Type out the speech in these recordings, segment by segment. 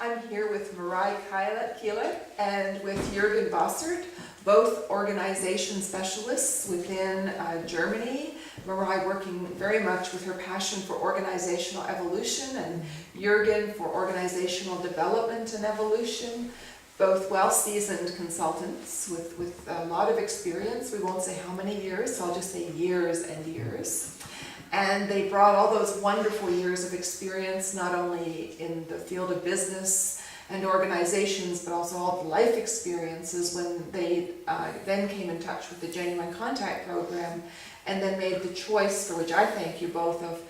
I'm here with Marai Kiele and with Juergen Bossert, both organization specialists within Germany. Marai working very much with her passion for organizational evolution, and Juergen for organizational development and evolution. Both well-seasoned consultants with a lot of experience. We won't say how many years, so I'll just say years and years. And they brought all those wonderful years of experience, not only in the field of business and organizations, but also all the life experiences when they then came in touch with the Genuine Contact Program, and then made the choice, for which I thank you both, of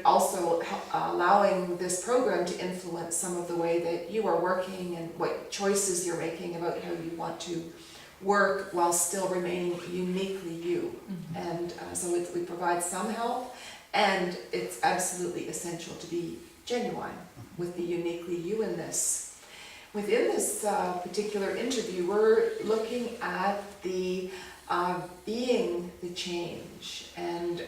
also allowing this program to influence some of the way that you are working and what choices you're making about how you want to work while still remaining uniquely you. Mm-hmm. And so we provide some help, and it's absolutely essential to be genuine with the uniquely you in this. Within this particular interview, we're looking at the being the change, and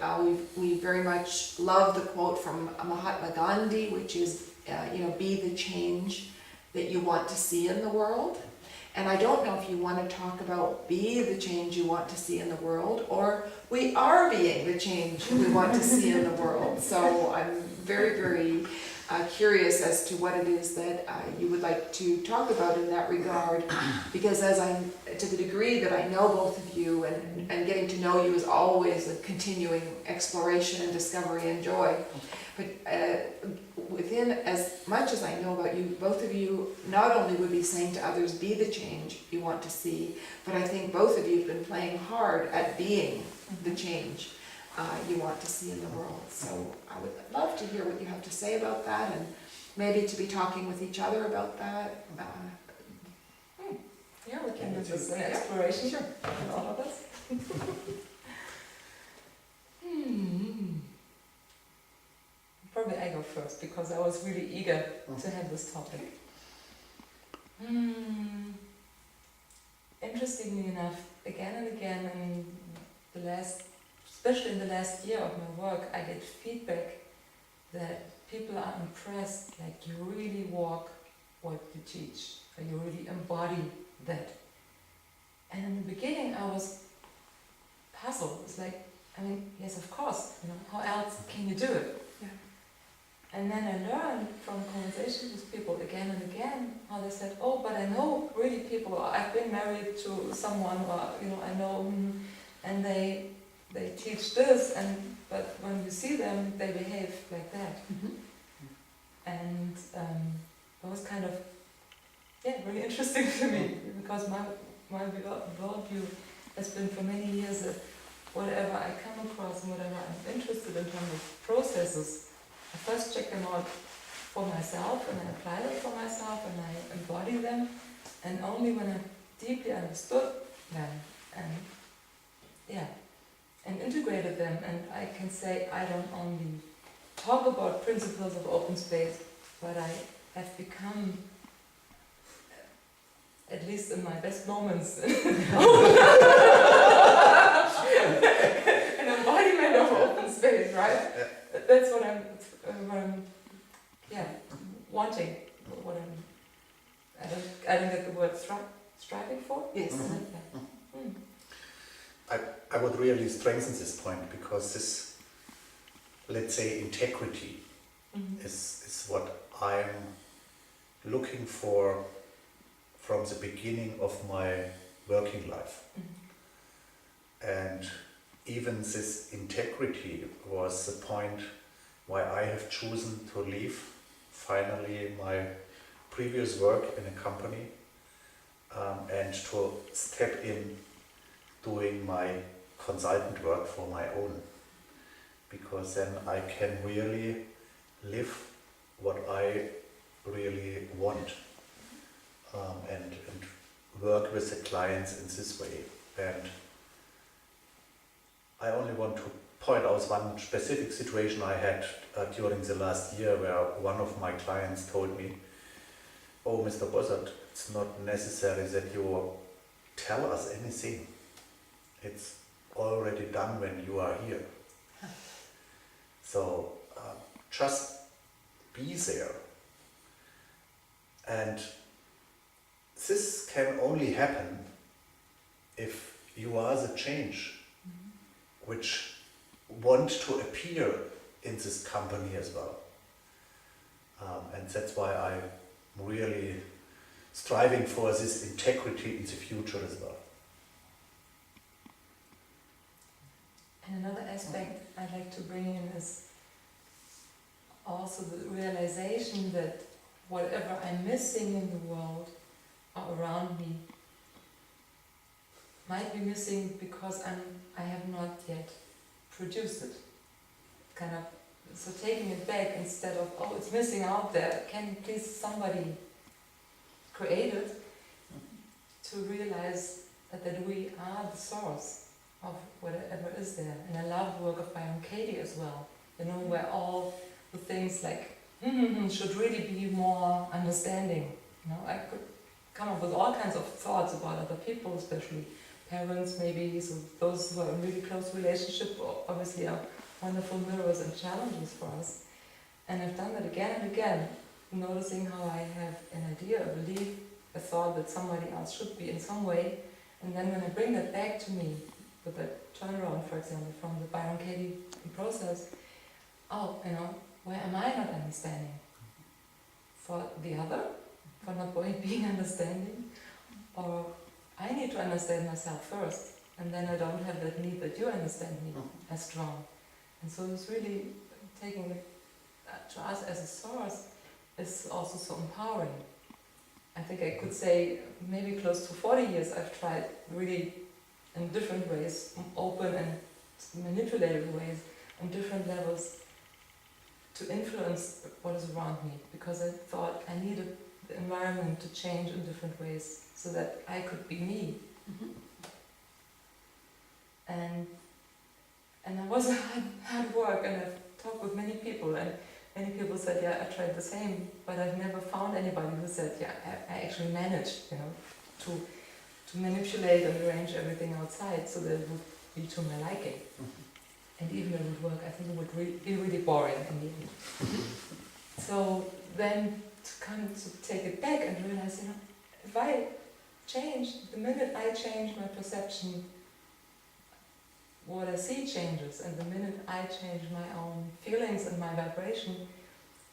we very much love the quote from Mahatma Gandhi, which is be the change that you want to see in the world. And I don't know if you want to talk about be the change you want to see in the world, or we are being the change we want to see in the world. So I'm very, very curious as to what it is that you would like to talk about in that regard, because to the degree that I know both of you, and getting to know you is always a continuing exploration and discovery and joy. But within as much as I know about you, both of you not only would be saying to others, be the change you want to see, but I think both of you have been playing hard at being the change you want to see in the world. So I would love to hear what you have to say about that, and maybe to be talking with each other about that. Yeah, we can do this an exploration. Sure. All of us. Probably I go first, because I was really eager to have this topic. Interestingly enough, again and again especially in the last year of my work, I get feedback that people are impressed, like you really walk what you teach, or you really embody that. And in the beginning I was puzzled. It's like, yes, of course, how else can you do it? Yeah. And then I learned from conversations with people again and again how they said, oh, but I know really people, or I've been married to someone, or I know, and they teach this, but when you see them, they behave like that. Mm-hmm. And it was kind of, really interesting to me, because my worldview has been for many years that whatever I come across and whatever I'm interested in terms of processes, I first check them out for myself, and I apply them for myself, and I embody them, and only when I deeply understood them and integrated them, and I can say I don't only talk about principles of open space, but I have become, at least in my best moments, an embodiment of open space, right? That's what I'm wanting. What I don't get the word striving for. Yes. I would really strengthen this point, because this, let's say, integrity is what I'm looking for from the beginning of my working life. And even this integrity was the point why I have chosen to leave finally my previous work in a company and to step in doing my consultant work for my own, because then I can really live what I really want and work with the clients in this way. And I only want to point out one specific situation I had during the last year, where one of my clients told me, oh, Mr. Bossert, it's not necessary that you tell us anything. It's already done when you are here. So just be there. And this can only happen if you are the change which want to appear in this company as well. And that's why I'm really striving for this integrity in the future as well. And another aspect I'd like to bring in is also the realization that whatever I'm missing in the world or around me might be missing because I have not yet produced it. Kind of, so taking it back instead of, oh, it's missing out there, can please somebody create it, to realize that we are the source of whatever is there. And I love the work of Marai Kiele as well, you know, where all the things like should really be more understanding. You know, I could come up with all kinds of thoughts about other people, especially parents maybe, so those who are in really close relationship obviously are wonderful mirrors and challenges for us. And I've done that again and again, noticing how I have an idea, a belief, a thought that somebody else should be in some way, and then when I bring that back to me, with that turnaround, for example, from the Marai Kiele process, oh, you know, where am I not understanding? For the other? For not being understanding? Or I need to understand myself first, and then I don't have that need that you understand me as strong. And so it's really taking it to us as a source is also so empowering. I think I could say maybe close to 40 years I've tried really in different ways, open and manipulative ways, on different levels, to influence what is around me, because I thought I needed the environment to change in different ways so that I could be me. And it was hard work, and I've talked with many people, and many people said, yeah, I tried the same, but I've never found anybody who said, yeah, I actually managed, you know, to manipulate and arrange everything outside so that it would be to my liking. And even if it would work, I think it would be really boring in the end. So then to kind of to take it back and realize, you know, if I change, the minute I change my perception, what I see changes, and the minute I change my own feelings and my vibration,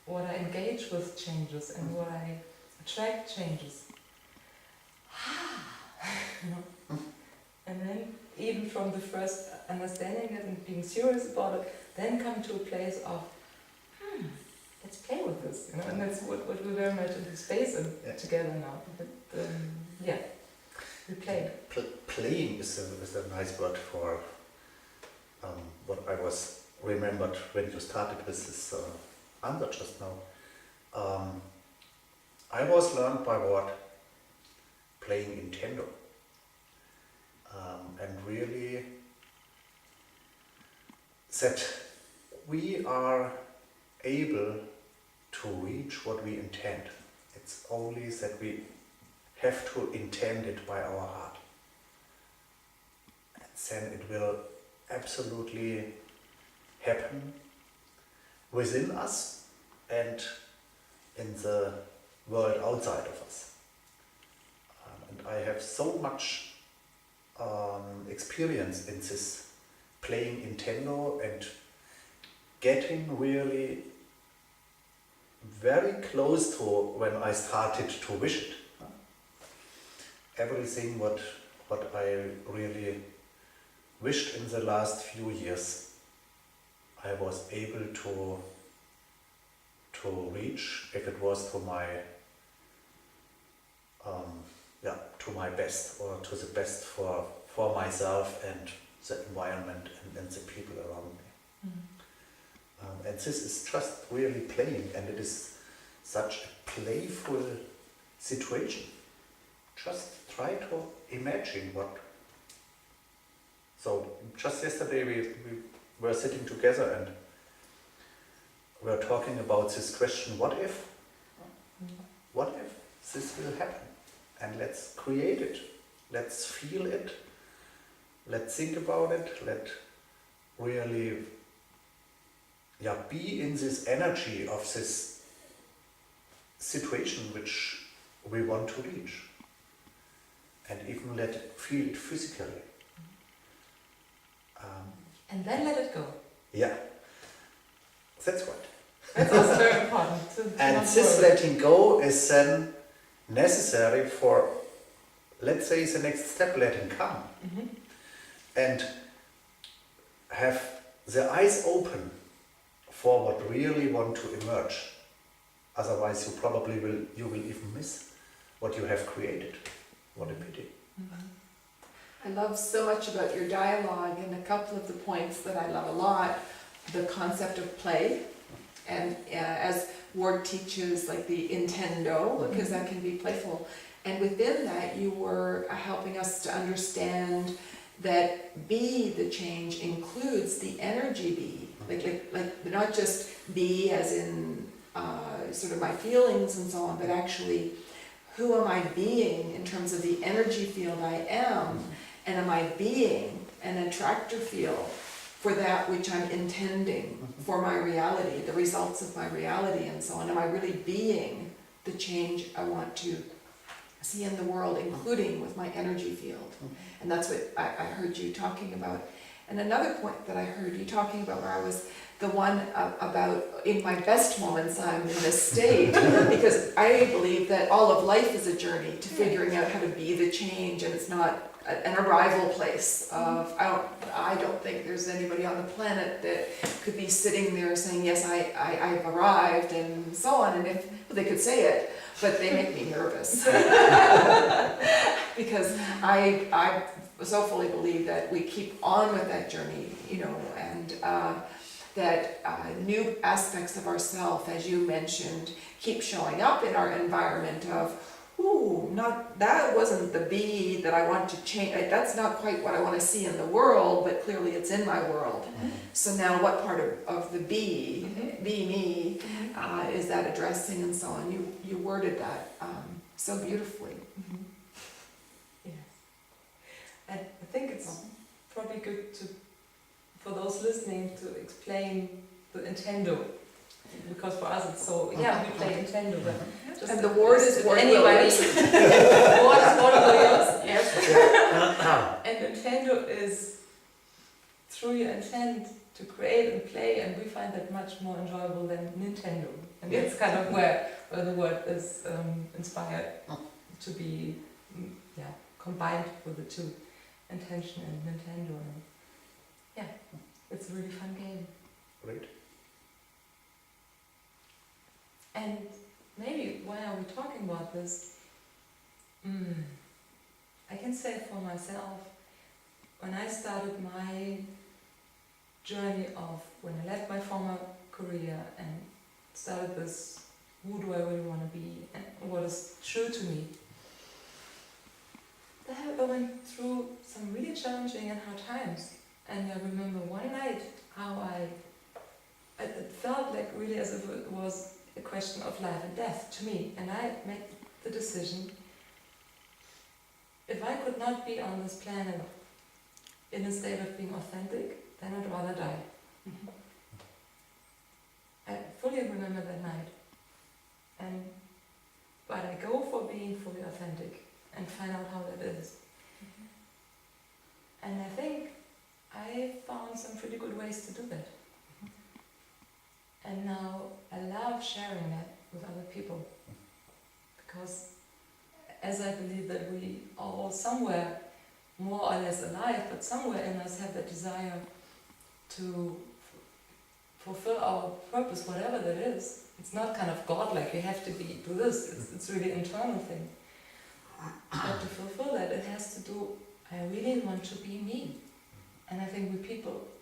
what I engage with changes, and what I attract changes. You know? And then, even from the first understanding it and being serious about it, then come to a place of, let's play with this, you know, and that's what we're very much into space and together now. But, yeah, we play. Playing is a nice word for what I was remembered when you started with this answer just now. I was learned by what? Playing Nintendo. And really that we are able to reach what we intend. It's only that we have to intend it by our heart. And then it will absolutely happen within us and in the world outside of us. And I have so much experience in this playing Nintendo and getting really very close to when I started to wish it. Everything what I really wished in the last few years, I was able to reach, if it was to my to my best, or to the best for myself and the environment and the people around me. And this is just really playing, and it is such a playful situation. Just try to imagine what. So just yesterday we were sitting together and we were talking about this question, what if? What if this will happen? And let's create it. Let's feel it. Let's think about it. Let really be in this energy of this situation which we want to reach. And even feel it physically. And then let it go. Yeah, that's right. That's also very important. To And not this worry. letting go is then necessary for, let's say, the next step, letting come. Mhm. And have the eyes open for what really want to emerge. Otherwise you will even miss what you have created. What a pity. Mhm. I love so much about your dialogue, and a couple of the points that I love a lot, the concept of play, and as Ward teaches, like the intendo, because that can be playful. And within that, you were helping us to understand that be the change includes the energy be, like not just be as in sort of my feelings and so on, but actually who am I being in terms of the energy field I am, and am I being an attractor field for that which I'm intending for my reality, the results of my reality and so on. Am I really being the change I want to see in the world, including with my energy field? And that's what I heard you talking about. And another point that I heard you talking about, where I was the one about in my best moments I'm in this state, because I believe that all of life is a journey to figuring out how to be the change, and it's not an arrival place of, I don't think there's anybody on the planet that could be sitting there saying, yes, I've arrived and so on, and if well, they could say it, but they make me nervous. Because I so fully believe that we keep on with that journey, and that new aspects of ourself, as you mentioned, keep showing up in our environment of, that wasn't the be that I want to change, that's not quite what I want to see in the world, but clearly it's in my world. So now what part of the be me, is that addressing and so on? You worded that so beautifully. Yes. And I think it's probably good for those listening to explain the intendo. Because for us it's so, we play Nintendo, but just And the word is Ward anybody. Williams. Ward is Ward Williams, yes. And Nintendo is through your intent to create and play, and we find that much more enjoyable than Nintendo. And that's kind of where the word is inspired to be combined with the two, intention and Nintendo. And it's a really fun game. Great. And maybe why are we talking about this? I can say for myself, when I started my journey of when I left my former career and started this, who do I really want to be and what is true to me, I went through some really challenging and hard times. And I remember one night how it felt like really as if it was a question of life and death to me, and I made the decision, if I could not be on this planet in a state of being authentic, then I'd rather die. I fully remember that night, but I go for being fully authentic and find out how that is. And I think I found some pretty good ways to do that. And now I love sharing that with other people, because as I believe that we are all somewhere more or less alive, but somewhere in us have that desire to fulfill our purpose, whatever that is. It's not kind of God-like, you have to do this, it's really an internal thing. But to fulfill that, it has to do, I really want to be me. And I think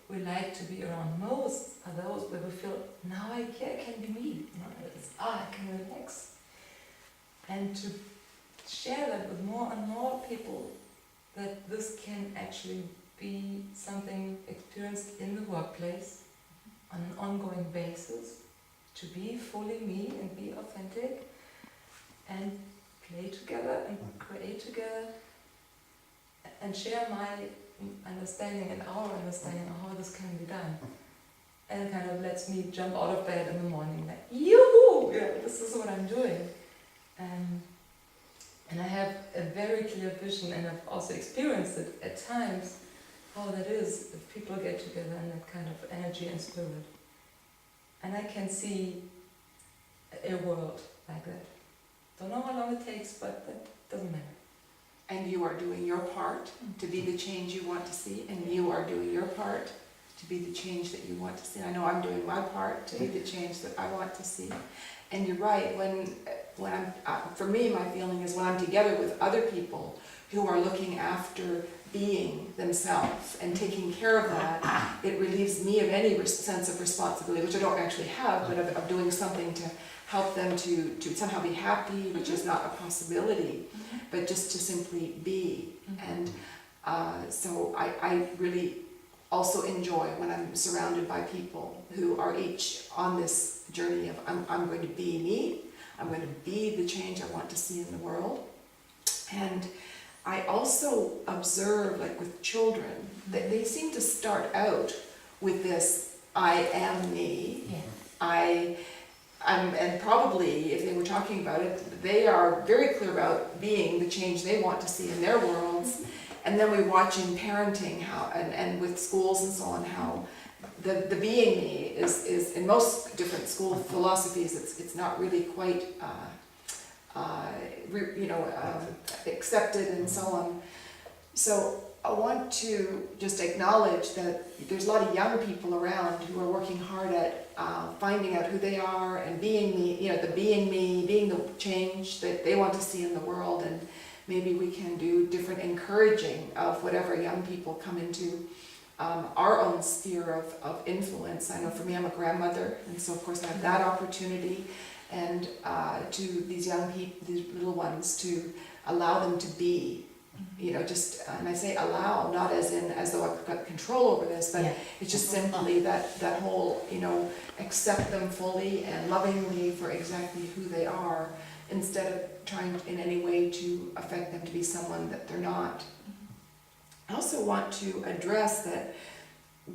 we like to be around most are those where we feel, now I can be me. I can relax. And to share that with more and more people, that this can actually be something experienced in the workplace on an ongoing basis, to be fully me and be authentic and play together and create together and share my understanding and our understanding of how this can be done. And it kind of lets me jump out of bed in the morning like, yoo-hoo! Yeah, this is what I'm doing. very clear vision, and I've also experienced it at times, how that is if people get together in that kind of energy and spirit. And I can see a world like that. Don't know how long it takes, but that doesn't matter. And you are doing your part to be the change you want to see, and you are doing your part to be the change that you want to see. I know I'm doing my part to be the change that I want to see. And you're right, when I'm, for me, my feeling is when I'm together with other people who are looking after being themselves and taking care of that, it relieves me of any sense of responsibility, which I don't actually have, but of doing something to help them to somehow be happy, which is not a possibility, but just to simply be. And so I really also enjoy when I'm surrounded by people who are each on this journey of I'm going to be me, I'm going to be the change I want to see in the world. And I also observe, like with children, that they seem to start out with this I am me. Yeah. And probably, if they were talking about it, they are very clear about being the change they want to see in their worlds. And then we watch in parenting how, and with schools and so on, how the being me is in most different school philosophies, it's not really quite, accepted and so on. So I want to just acknowledge that there's a lot of young people around who are working hard at finding out who they are and being the being me, being the change that they want to see in the world. And maybe we can do different encouraging of whatever young people come into our own sphere of influence. I know for me, I'm a grandmother, and so of course I have that opportunity, and to these young people, these little ones, to allow them to be, and I say allow, not as though I've got control over this, but it's just simply that whole, accept them fully and lovingly for exactly who they are, instead of trying in any way to affect them to be someone that they're not. I also want to address that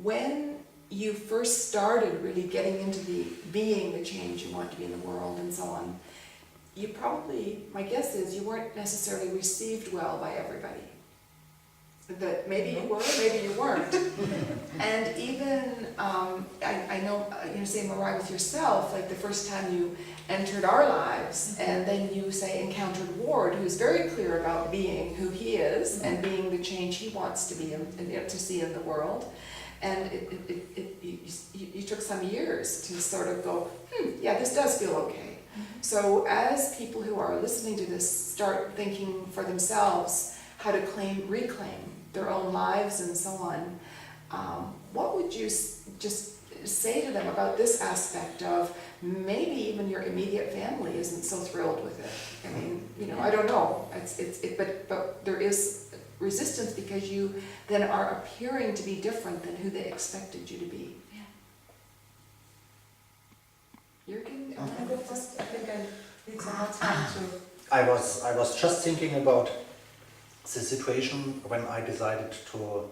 when you first started really getting into being the change you want to be in the world and so on, you probably, my guess is, you weren't necessarily received well by everybody. That maybe you were, maybe you weren't. And even, I know, say Marai with yourself, like the first time you entered our lives, and then you say encountered Ward, who's very clear about being who he is and being the change he wants to be to see in the world. And you took some years to sort of go, yeah, this does feel okay. So as people who are listening to this start thinking for themselves how to reclaim their own lives and so on, what would you just say to them about this aspect of maybe even your immediate family isn't so thrilled with it? I mean, I don't know. But there is resistance because you then are appearing to be different than who they expected you to be. Juergen, I want to go first. I think I need some more time to. I was just thinking about the situation when I decided to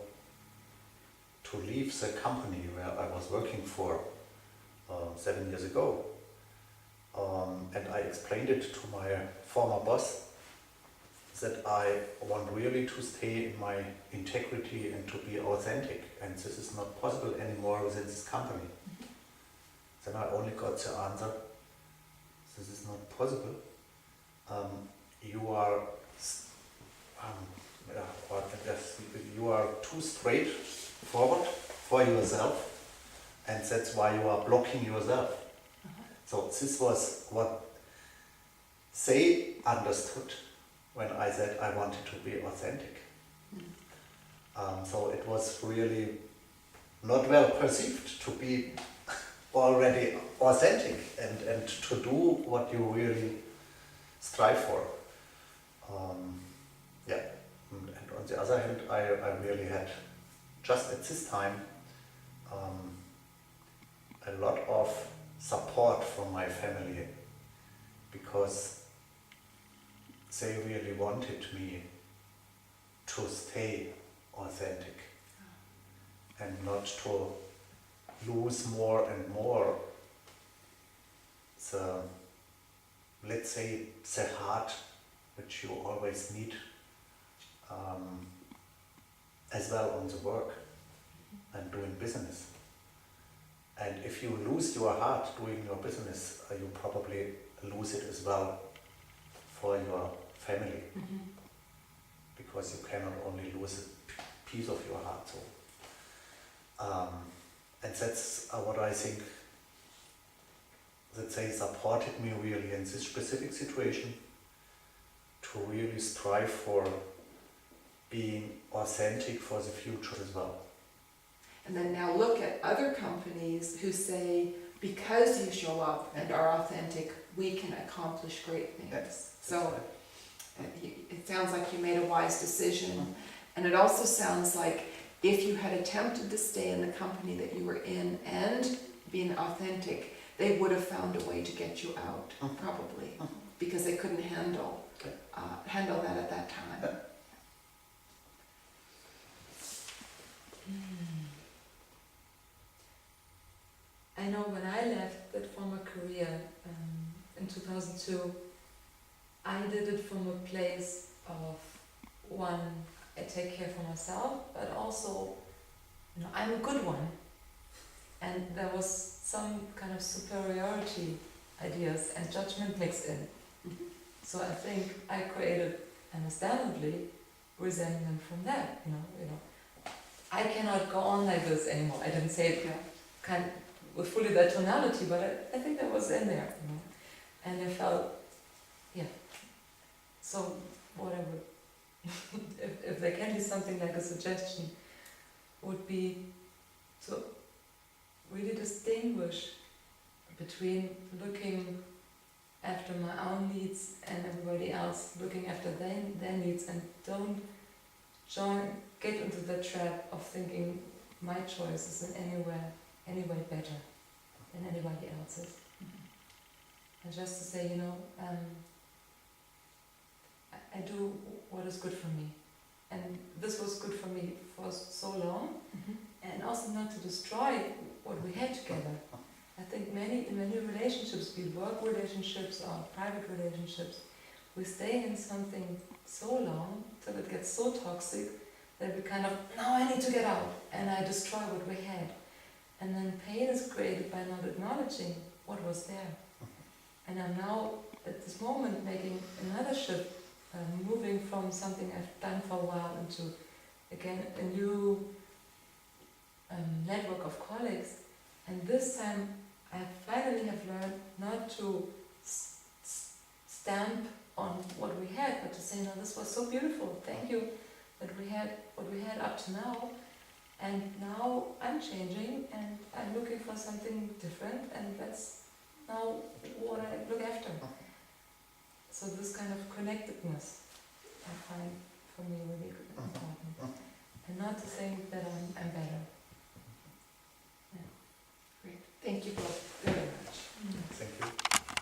leave the company where I was working for 7 years ago. And I explained it to my former boss that I want really to stay in my integrity and to be authentic, and this is not possible anymore within this company. Then I only got the answer, this is not possible. You are too straightforward for yourself, and that's why you are blocking yourself. So this was what they understood when I said I wanted to be authentic. So it was really not well perceived to be already authentic and to do what you really strive for. And on the other hand, I really had, just at this time, a lot of support from my family, because they really wanted me to stay authentic and not to lose more and more the, let's say, the heart which you always need as well on the work and doing business. And if you lose your heart doing your business, you probably lose it as well for your family, because you cannot only lose a piece of your heart. So, and that's what I think that they supported me really in this specific situation, to really strive for being authentic for the future as well. And then now look at other companies who say, because you show up and are authentic, we can accomplish great things. Yes, So it sounds like you made a wise decision. And it also sounds like if you had attempted to stay in the company that you were in and being authentic, they would have found a way to get you out, probably, because they couldn't handle that at that time. I know when I left that former career in 2002, I did it from a place of, one, I take care for myself, but also, I'm a good one. And there was some kind of superiority ideas and judgment mixed in. So I think I created, understandably, resentment from that. I cannot go on like this anymore. I didn't say it kind of with fully that tonality, but I think that was in there. And I felt, So whatever. if there can be something like a suggestion, would be to really distinguish between looking after my own needs and everybody else looking after their needs, and don't get into the trap of thinking my choice is in any way better than anybody else's. And just to say, I do what is good for me. And this was good for me for so long, and also not to destroy what we had together. I think in many relationships, be it work relationships or private relationships, we stay in something so long till it gets so toxic that we kind of, now I need to get out, and I destroy what we had. And then pain is created by not acknowledging what was there. And I'm now, at this moment, making another shift, moving from something I've done for a while into, again, a new network of colleagues. And this time, I finally have learned not to stamp on what we had, but to say, no, this was so beautiful. Thank you that we had what we had up to now. And now I'm changing, and I'm looking for something different, and that's now what I look after. So this kind of connectedness, I find for me really important. And not to think that I'm better. Great. Thank you both.